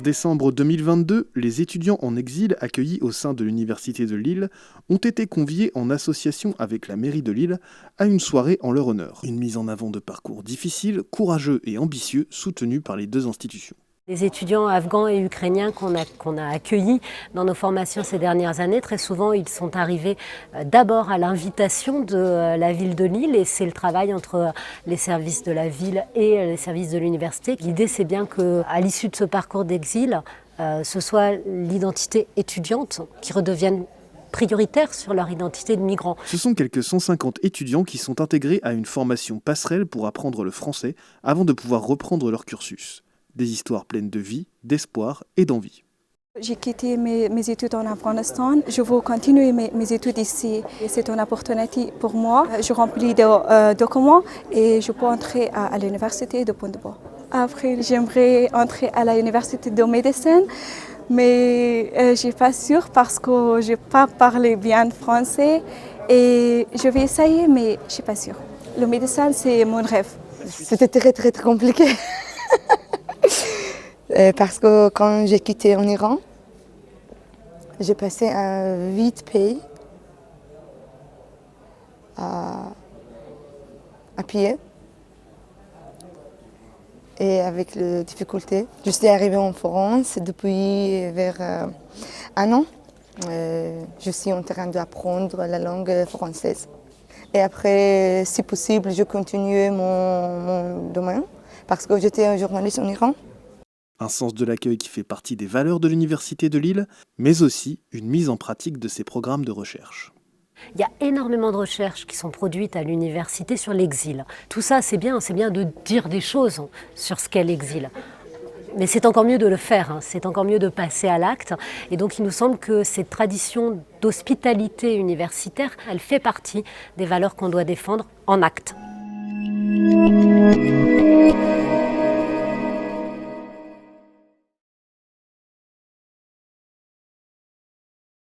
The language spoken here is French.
décembre 2022, les étudiants en exil accueillis au sein de l'Université de Lille ont été conviés en association avec la mairie de Lille à une soirée en leur honneur. Une mise en avant de parcours difficiles, courageux et ambitieux soutenus par les deux institutions. Les étudiants afghans et ukrainiens qu'on a accueillis dans nos formations ces dernières années, très souvent ils sont arrivés d'abord à l'invitation de la ville de Lille et c'est le travail entre les services de la ville et les services de l'université. L'idée c'est bien qu'à l'issue de ce parcours d'exil, ce soit l'identité étudiante qui redevienne prioritaire sur leur identité de migrants. Ce sont quelques 150 étudiants qui sont intégrés à une formation passerelle pour apprendre le français avant de pouvoir reprendre leur cursus. Des histoires pleines de vie, d'espoir et d'envie. J'ai quitté mes études en Afghanistan. Je veux continuer mes études ici. C'est une opportunité pour moi. Je remplis des documents et je peux entrer à l'université de Pointe-de-Bois. Après, j'aimerais entrer à l'université de médecine, mais je ne suis pas sûre parce que je n'ai pas parlé bien français. Et je vais essayer, mais je ne suis pas sûre. Le médecin, c'est mon rêve. C'était très compliqué. Parce que quand j'ai quitté en Iran, j'ai passé à 8 pays à pied et avec les difficultés. Je suis arrivée en France depuis vers un an. Je suis en train d'apprendre la langue française. Et après, si possible, je continue mon domaine parce que j'étais un journaliste en Iran. Un sens de l'accueil qui fait partie des valeurs de l'Université de Lille, mais aussi une mise en pratique de ses programmes de recherche. Il y a énormément de recherches qui sont produites à l'université sur l'exil. Tout ça, c'est bien de dire des choses sur ce qu'est l'exil. Mais c'est encore mieux de le faire, c'est encore mieux de passer à l'acte. Et donc il nous semble que cette tradition d'hospitalité universitaire, elle fait partie des valeurs qu'on doit défendre en acte.